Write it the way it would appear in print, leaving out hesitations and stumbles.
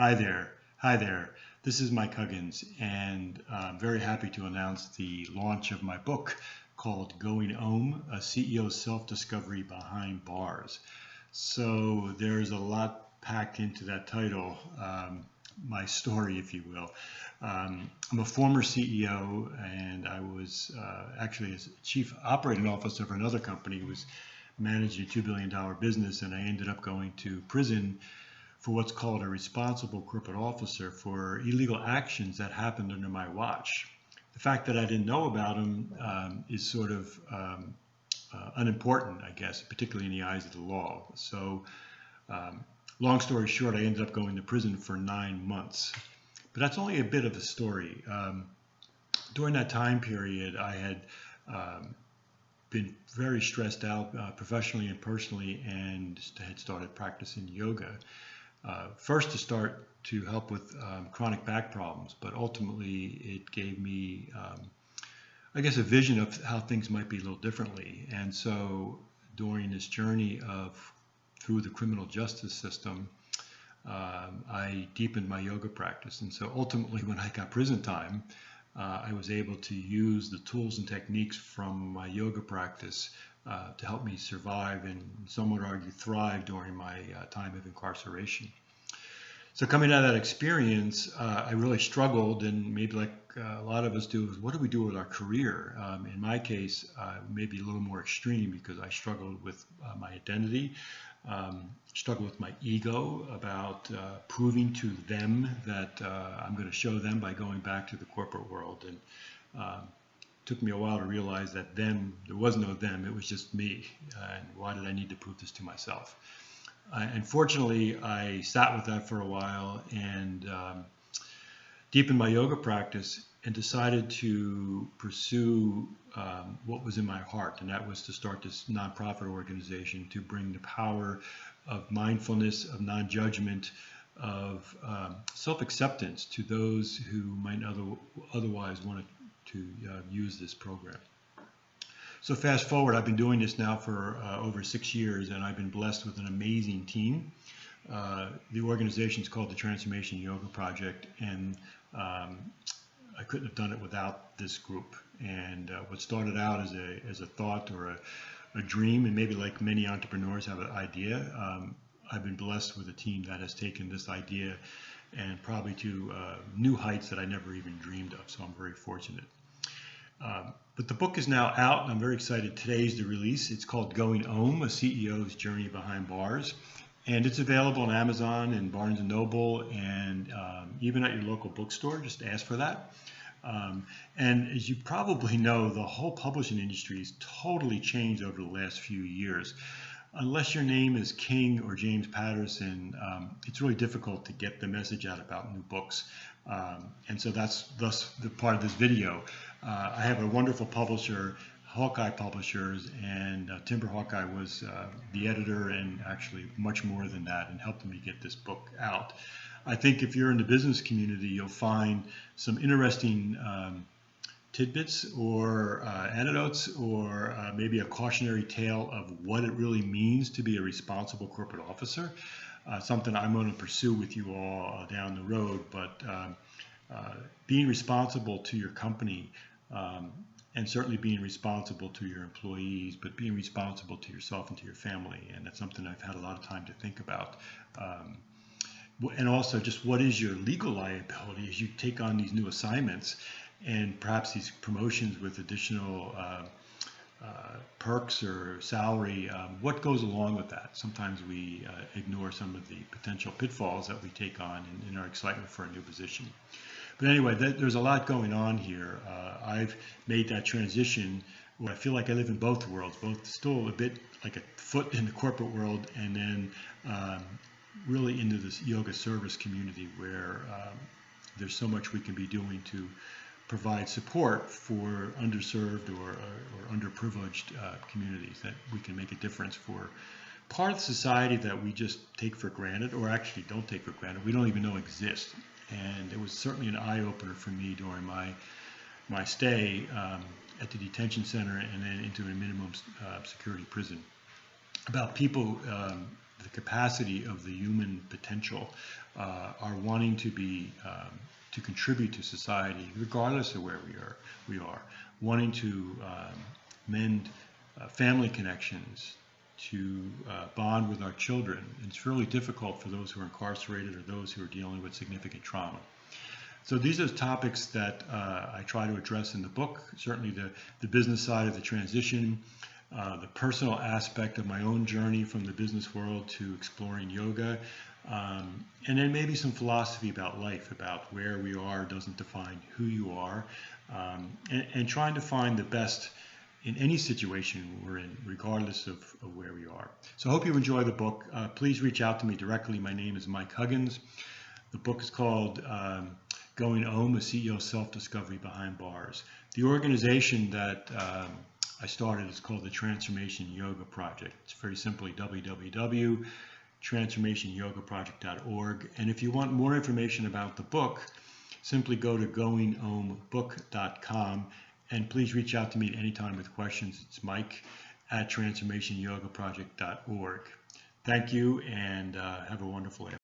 Hi there. Hi there. This is Mike Huggins, and I'm very happy to announce the launch of my book called Going Om, a CEO's Self-Discovery Behind Bars. So there's a lot packed into that title, my story, if you will. I'm a former CEO, and I was actually a chief operating officer for another company, was managing a $2 billion business, and I ended up going to prison for what's called a responsible corporate officer for illegal actions that happened under my watch. The fact that I didn't know about them is sort of unimportant, I guess, particularly in the eyes of the law. So, long story short, I ended up going to prison for 9 months. But that's only a bit of the story. During that time period, I had been very stressed out professionally and personally, and had started practicing yoga. First to start to help with chronic back problems, but ultimately it gave me, I guess, a vision of how things might be a little differently. And so during this journey through the criminal justice system, I deepened my yoga practice. And so ultimately when I got prison time, I was able to use the tools and techniques from my yoga practice to help me survive and, some would argue, thrive during my time of incarceration. So coming out of that experience, I really struggled, and maybe like a lot of us do, what do we do with our career? In my case, maybe a little more extreme, because I struggled with my identity, struggled with my ego about proving to them that I'm going to show them by going back to the corporate world. And took me a while to realize that there was no them, it was just me. And why did I need to prove this to myself? Unfortunately, I sat with that for a while and deepened my yoga practice and decided to pursue what was in my heart, and that was to start this nonprofit organization to bring the power of mindfulness, of non-judgment, of self-acceptance to those who might otherwise want to use this program. So fast forward, I've been doing this now for over 6 years, and I've been blessed with an amazing team. The organization is called the Transformation Yoga Project, and I couldn't have done it without this group. And what started out as a thought or a dream, and maybe like many entrepreneurs have an idea, I've been blessed with a team that has taken this idea and probably to new heights that I never even dreamed of. So I'm very fortunate. But the book is now out, and I'm very excited. Today's the release. It's called Going Om, a CEO's Journey Behind Bars. And it's available on Amazon and Barnes & Noble, and even at your local bookstore. Just ask for that. And as you probably know, the whole publishing industry has totally changed over the last few years. Unless your name is King or James Patterson, it's really difficult to get the message out about new books. And so that's thus the part of this video. I have a wonderful publisher, Hawkeye Publishers, and Timber Hawkeye was the editor, and actually much more than that, and helped me get this book out. I think if you're in the business community, you'll find some interesting tidbits or anecdotes, or maybe a cautionary tale of what it really means to be a responsible corporate officer. Something I'm going to pursue with you all down the road, but being responsible to your company, and certainly being responsible to your employees, but being responsible to yourself and to your family. And that's something I've had a lot of time to think about. And also just what is your legal liability as you take on these new assignments and perhaps these promotions with additional perks or salary, what goes along with that? Sometimes we ignore some of the potential pitfalls that we take on in our excitement for a new position. But anyway, there's a lot going on here. I've made that transition where I feel like I live in both worlds, both still a bit like a foot in the corporate world, and then really into this yoga service community where there's so much we can be doing to provide support for underserved or underprivileged communities, that we can make a difference for part of society that we just take for granted, or actually don't take for granted, we don't even know exist. And it was certainly an eye-opener for me during my stay at the detention center and then into a minimum security prison, about people the capacity of the human potential, are wanting to be to contribute to society, regardless of where we are wanting to mend family connections, to bond with our children. It's really difficult for those who are incarcerated or those who are dealing with significant trauma. So these are topics that I try to address in the book. Certainly the business side of the transition, the personal aspect of my own journey from the business world to exploring yoga, and then maybe some philosophy about life, about where we are doesn't define who you are, and trying to find the best in any situation we're in, regardless of where we are. So I hope you enjoy the book. Please reach out to me directly. My name is Mike Huggins. The book is called Going Om, a CEO Self-Discovery Behind Bars. The organization that I started is called the Transformation Yoga Project. It's very simply www.transformationyogaproject.org. And if you want more information about the book, simply go to goingombook.com, and please reach out to me at any time with questions. It's Mike@transformationyogaproject.org. Thank you, and have a wonderful day.